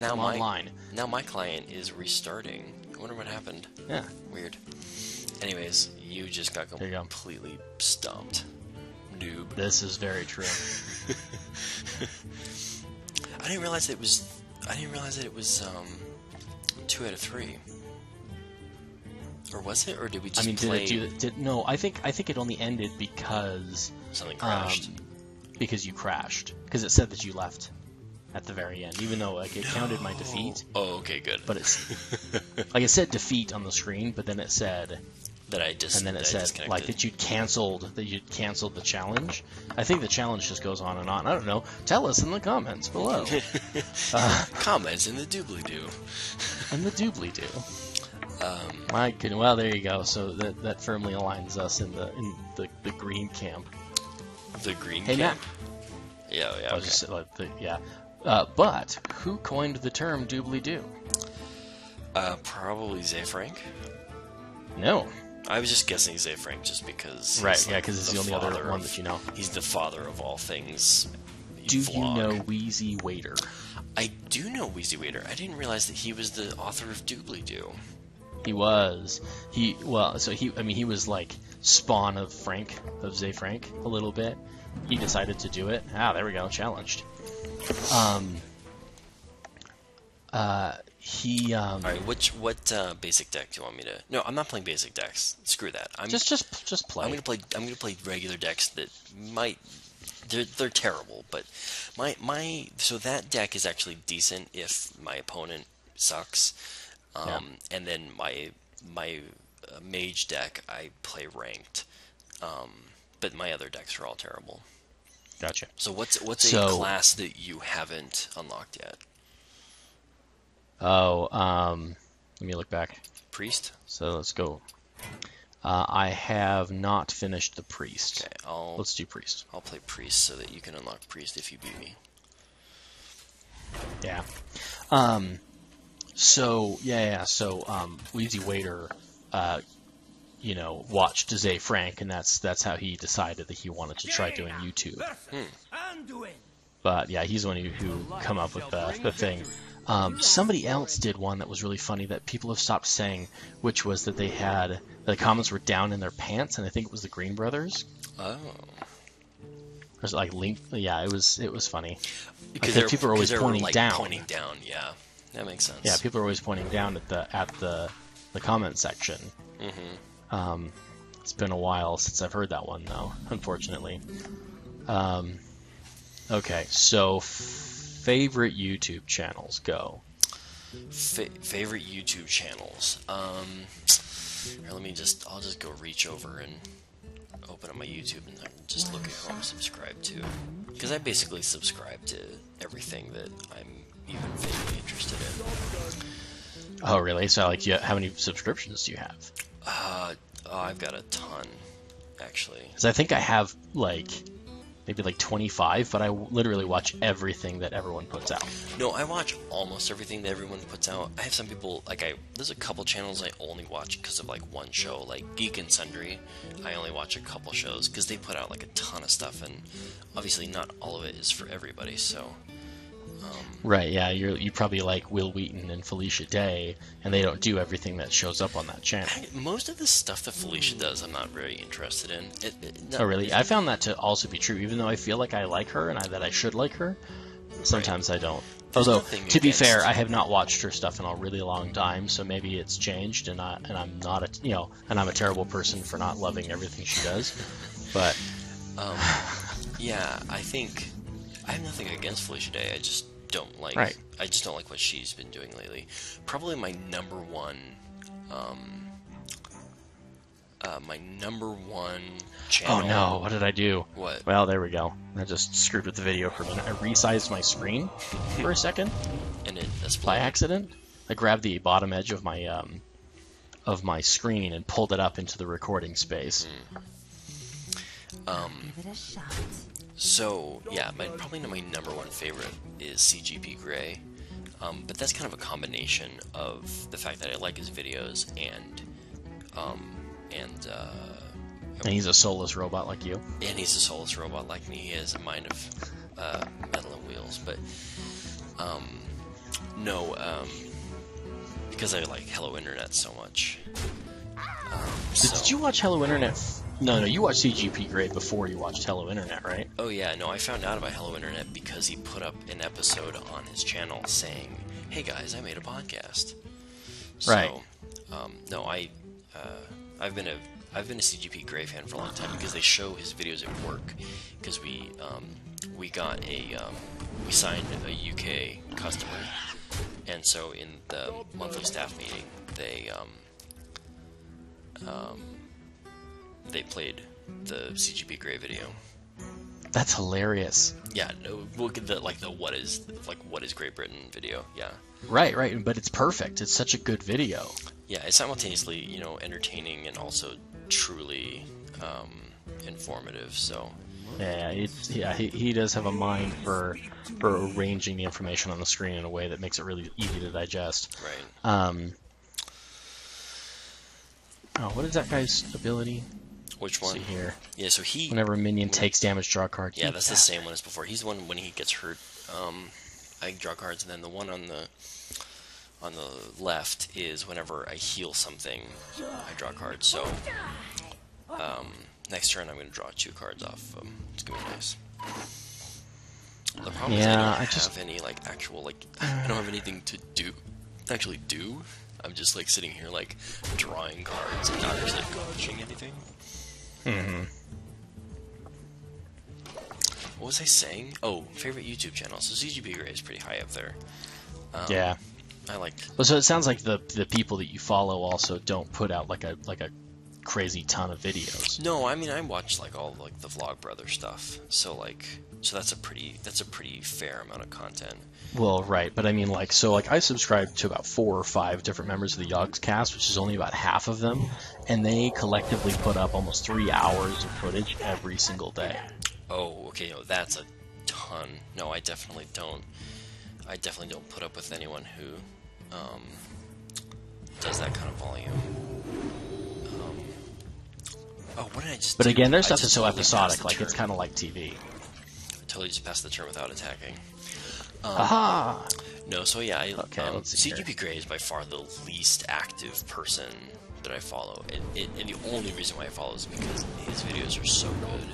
Now online. Now my client is restarting. I wonder what happened. Yeah. Weird. Anyways, you just got completely stumped. Noob. This is very true. I didn't realize it was 2 out of 3. Or was it? Or did we just play... No, I think it only ended because... Something crashed. Because you crashed. Because it said that you left at the very end, even though it counted my defeat. Oh, okay, good. But it's... it said defeat on the screen, but then it said... That you'd canceled the challenge. I think the challenge just goes on and on. I don't know. Tell us in the comments below. Comments in the doobly-doo. And the doobly-doo. My goodness. Well, there you go. So that firmly aligns us in the green camp. The green camp? Matt. Yeah. Okay. But who coined the term doobly-doo? Probably Zay Frank. No. I was just guessing Zay Frank just because... Right, yeah, because he's the only other one that you know. He's the father of all things Do you know Wheezy Waiter? I do know Wheezy Waiter. I didn't realize that he was the author of Doobly-Doo. He was. He was like spawn of Zay Frank a little bit. He decided to do it. Ah, there we go, challenged. Alright, what basic deck do you want me to... No, I'm not playing basic decks. Screw that. Just play. I'm gonna play regular decks that might... They're terrible, but so that deck is actually decent if my opponent sucks. And then my mage deck I play ranked. But my other decks are all terrible. Gotcha. So what's a class that you haven't unlocked yet? Oh, let me look back. Priest? So let's go. I have not finished the Priest. Okay, let's do Priest. I'll play Priest so that you can unlock Priest if you beat me. Yeah. So Wheezy Waiter, watched Zay Frank, and that's how he decided that he wanted to try doing YouTube. But yeah, he's the one who come up with the thing. Somebody else did one that was really funny that people have stopped saying, which was that the comments were down in their pants, and I think it was the Green Brothers. Oh. It was like Link. Yeah, it was funny. Because people are always pointing down. Pointing down, yeah, that makes sense. Yeah, people are always pointing down at the comment section. Mm-hmm. It's been a while since I've heard that one though, unfortunately. Okay, so favorite YouTube channels, go. Favorite YouTube channels. Here, I'll just go reach over and open up my YouTube and just look at who I'm subscribed to. Because I basically subscribe to everything that I'm even vaguely interested in. Oh, really? So, how many subscriptions do you have? I've got a ton, actually. Because I think I have, maybe 25, but I literally watch everything that everyone puts out. No, I watch almost everything that everyone puts out. I have some people, there's a couple channels I only watch because of, one show, like Geek and Sundry. I only watch a couple shows because they put out, a ton of stuff, and obviously not all of it is for everybody, so... Right, yeah, you probably like Will Wheaton and Felicia Day, and they don't do everything that shows up on that channel. Most of the stuff that Felicia does, I'm not very interested in. Oh, really? I found that to also be true, even though I feel like I like her and that I should like her. Sometimes I don't. Although, to be fair, I have not watched her stuff in a really long time, so maybe it's changed, and I'm not and I'm a terrible person for not loving everything she does. But yeah, I think I have nothing against Felicia Day. I just don't like. Right. I just don't like what she's been doing lately. Probably my number one channel. Oh no, what did I do? What? Well, there we go. I just screwed with the video for a minute. I resized my screen for a second. And that's by accident. I grabbed the bottom edge of my screen and pulled it up into the recording space. Give it a shot. So, yeah, probably my number one favorite is CGP Grey. But that's kind of a combination of the fact that I like his videos and he's a soulless robot like you. And he's a soulless robot like me. He has a mind of metal and wheels. But No, because I like Hello Internet so much. Did you watch Hello Internet? No, you watched CGP Grey before you watched Hello Internet, right? Oh yeah, no, I found out about Hello Internet because he put up an episode on his channel saying, "Hey guys, I made a podcast." Right. So, no, I've been a CGP Grey fan for a long time because they show his videos at work. Because we got we signed a UK customer, and so in the monthly staff meeting, they played the CGP Grey video. That's hilarious. Yeah, no, we'll get the what is Great Britain video. Yeah. Right, but it's perfect. It's such a good video. Yeah, it's simultaneously, entertaining and also truly informative. So. Yeah, he does have a mind for arranging the information on the screen in a way that makes it really easy to digest. Right. What is that guy's ability? Which one? Let's see here. Yeah, so whenever a minion takes damage, draw a card. Yeah, that's the same one as before. He's the one when he gets hurt. I draw cards, and then the one on the left is whenever I heal something, I draw cards. So next turn I'm going to draw 2 cards off of him. It's going to be nice. The problem is I don't have any actual I don't have anything to actually do. I'm just sitting here drawing cards and not actually accomplishing anything. Mm-hmm. What was I saying? Oh, favorite YouTube channel. So CGP Grey is pretty high up there. Yeah. I like. Well, so it sounds like the people that you follow also don't put out like a crazy ton of videos. No, I mean I watch all the Vlogbrother stuff. So that's a pretty fair amount of content. Well, right, but I mean I subscribe to about 4 or 5 different members of the Yogscast, which is only about half of them, and they collectively put up almost 3 hours of footage every single day. Oh, okay, no, that's a ton. No, I definitely don't. I definitely don't put up with anyone who does that kind of volume. What did I just But do? again, their stuff is so totally episodic, it's kind of like TV. I totally just passed the turn without attacking. Aha! No, so yeah, let's see CGP here. Grey is by far the least active person that I follow, and the only reason why I follow is because his videos are so good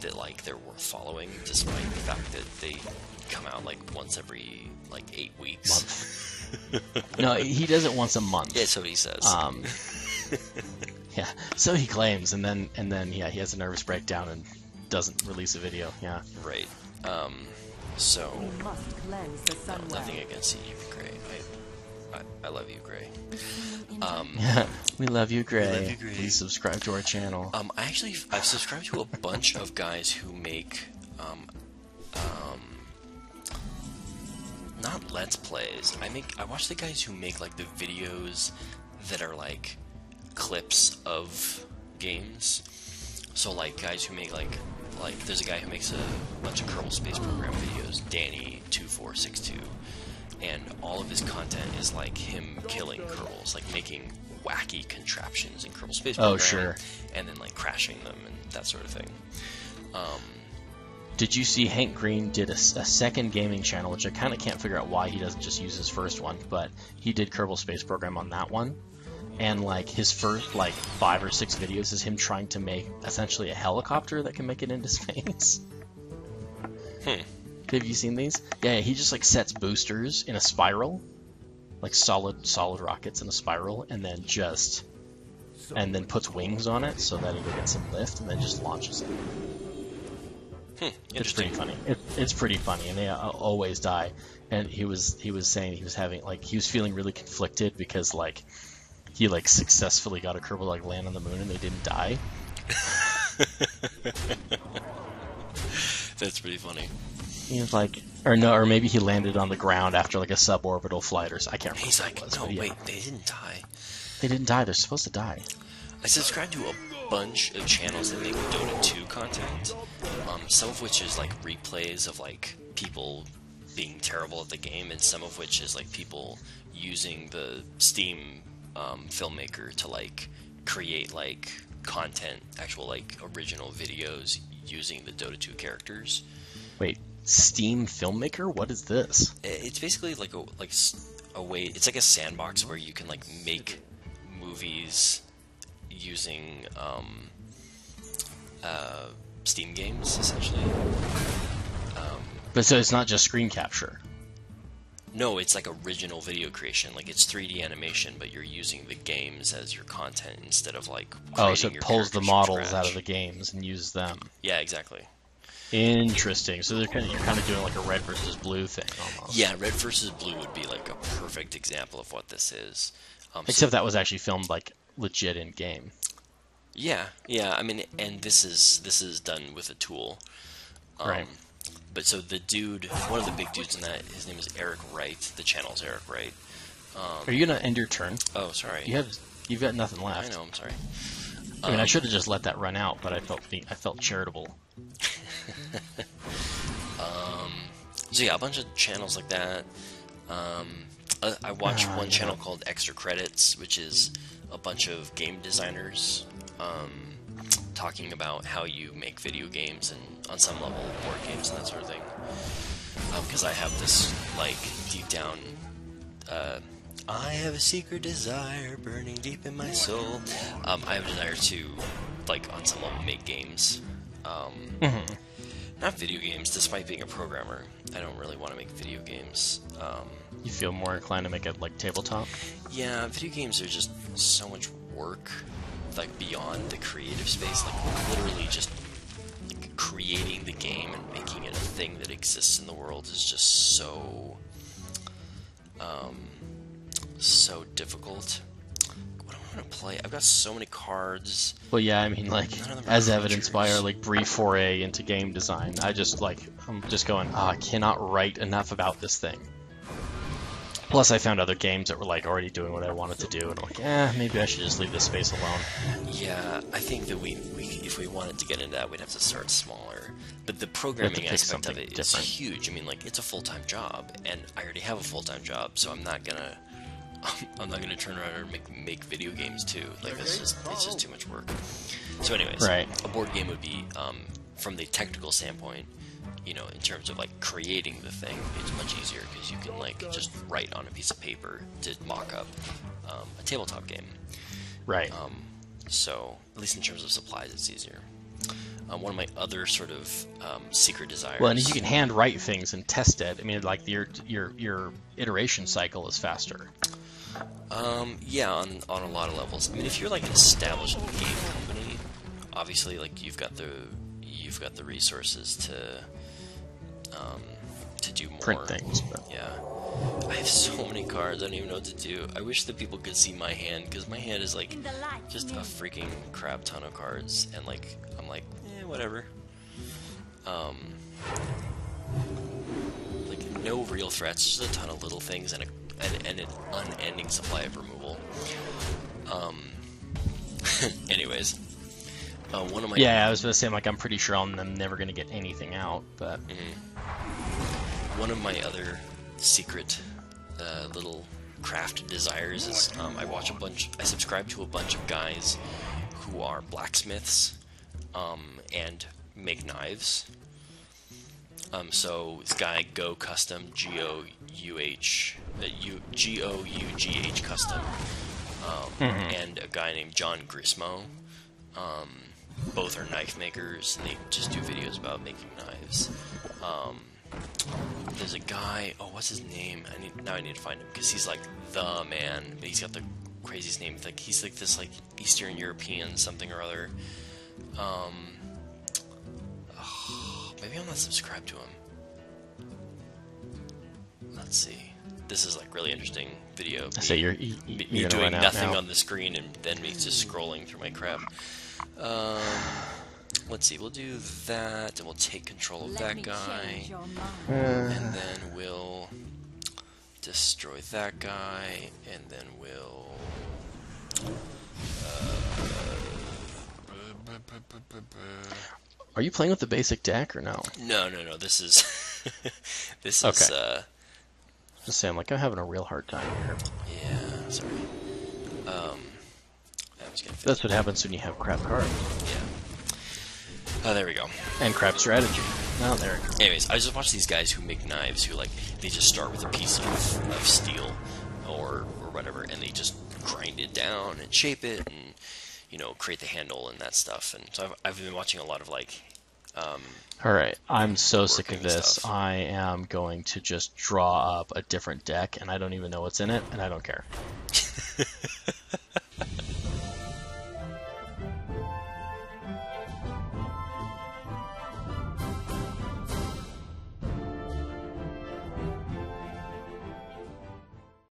that they're worth following, despite the fact that they come out once every 8 weeks. Month. No, he does it once a month. Yeah, so he says. Yeah, so he claims, and then he has a nervous breakdown and doesn't release a video. Yeah. Right. So nothing against CGP Grey. I love you, Grey. We love you, Grey. We love you, Grey. Please subscribe to our channel. I've subscribed to a bunch of guys who make not Let's Plays. I watch the guys who make the videos that are clips of games. So guys who make there's a guy who makes a bunch of Kerbal Space Program videos, Danny2462, and all of his content is him killing Kerbals, making wacky contraptions in Kerbal Space Program. Oh, sure. And then crashing them and that sort of thing. Did you see Hank Green did a second gaming channel, which I kind of can't figure out why he doesn't just use his first one, but he did Kerbal Space Program on that one. And his first 5 or 6 videos is him trying to make essentially a helicopter that can make it into space. Have you seen these? Yeah, he just sets boosters in a spiral, solid rockets in a spiral, and then puts wings on it so that it'll get some lift, and then just launches it. It's pretty funny. It's pretty funny, and they always die. And he was saying he was having he was feeling really conflicted because he successfully got a Kerbal land on the moon and they didn't die. That's pretty funny. He was or maybe he landed on the ground after a suborbital flight or something. I can't remember. He's what it was, no, yeah. wait, they didn't die. They didn't die. They're supposed to die. I subscribe to a bunch of channels that make Dota 2 content, some of which is replays of people being terrible at the game, and some of which is people using the Steam filmmaker to create content, actual original videos using the Dota 2 characters. Wait, Steam Filmmaker? What is this? It's basically like a way. It's like a sandbox where you can like make movies using Steam games, essentially. But so it's not just screen capture. No, it's like original video creation. Like it's 3D animation, but you're using the games as your content instead of like. Oh, so it pulls the models out of the games and uses them. Yeah, exactly. Interesting. So you're kind of doing like a red versus blue thing almost. Yeah, red versus blue would be like a perfect example of what this is. Except that was actually filmed like legit in game. Yeah. I mean, and this is done with a tool. Right. But so the dude, one of the big dudes in that, his name is Eric Wright. The channel's Eric Wright. Are you gonna end your turn? Oh, sorry. You've got nothing left. I know. I'm sorry. I mean, I should have just let that run out, but I felt charitable. So yeah, a bunch of channels like that. I watch one channel called Extra Credits, which is a bunch of game designers talking about how you make video games and, on some level, board games and that sort of thing. Because I have this, like, deep down, I have a secret desire burning deep in my soul. I have a desire to, like, on some level, make games. Not video games, despite being a programmer. I don't really want to make video games. You feel more inclined to make it like tabletop? Yeah, video games are just so much work, like beyond the creative space. Like literally just like, creating the game and making it a thing that exists in the world is just so so difficult. What do I want to play? I've got so many cards. Well, yeah, I mean, like, as evidenced by our, like, brief foray into game design, I'm just going, I cannot write enough about this thing. Plus, I found other games that were, like, already doing what I wanted to do, and I'm like, maybe I should just leave this space alone. Yeah, I think that we if we wanted to get into that, we'd have to start smaller. But the programming aspect of it is huge. I mean, like, it's a full-time job, and I already have a full-time job, so I'm not gonna turn around and make video games too. Like it's just too much work. So, anyways, right. A board game would be from the technical standpoint. You know, in terms of like creating the thing, it's much easier because you can like just write on a piece of paper to mock up a tabletop game. Right. So, at least in terms of supplies, it's easier. One of my other sort of secret desires. Well, and you can hand write things and test it. I mean, like your iteration cycle is faster. Yeah, on a lot of levels. I mean, if you're like an established game company, obviously, like you've got the resources to do more. Print things. But... Yeah. I have so many cards, I don't even know what to do. I wish that people could see my hand, because my hand is like just a freaking crap ton of cards, and like I'm like, whatever. Like no real threats, just a ton of little things and an unending supply of removal. Anyways, one of my I was gonna say, like, I'm pretty sure I'm never gonna get anything out, but one of my other secret little craft desires is I subscribe to a bunch of guys who are blacksmiths and make knives. So this guy Go Custom, G-O-U-G-H Custom, and a guy named John Grismo. Both are knife makers, and they just do videos about making knives. There's a guy, what's his name? I need to find him, because he's like the man, but he's got the craziest name. Like he's like this like Eastern European something or other. Maybe I'm not subscribed to him. Let's see. This is like really interesting video. So you're me doing nothing on the screen and then me just scrolling through my crap. Let's see. We'll do that, and we'll take control of that guy, and then we'll destroy that guy, and then we'll. Are you playing with the basic deck or no? No. This is this okay. is. Just saying, like, I'm having a real hard time here. Yeah, sorry. That's what happens when you have crap cards. Yeah. Oh, there we go. And craft strategy. Oh, there we go. Anyways, I just watch these guys who make knives who, like, they just start with a piece of steel or whatever, and they just grind it down and shape it and, you know, create the handle and that stuff. And so I've been watching a lot of, like... All right, I'm so sick of this. Stuff. I am going to just draw up a different deck, and I don't even know what's in it, and I don't care.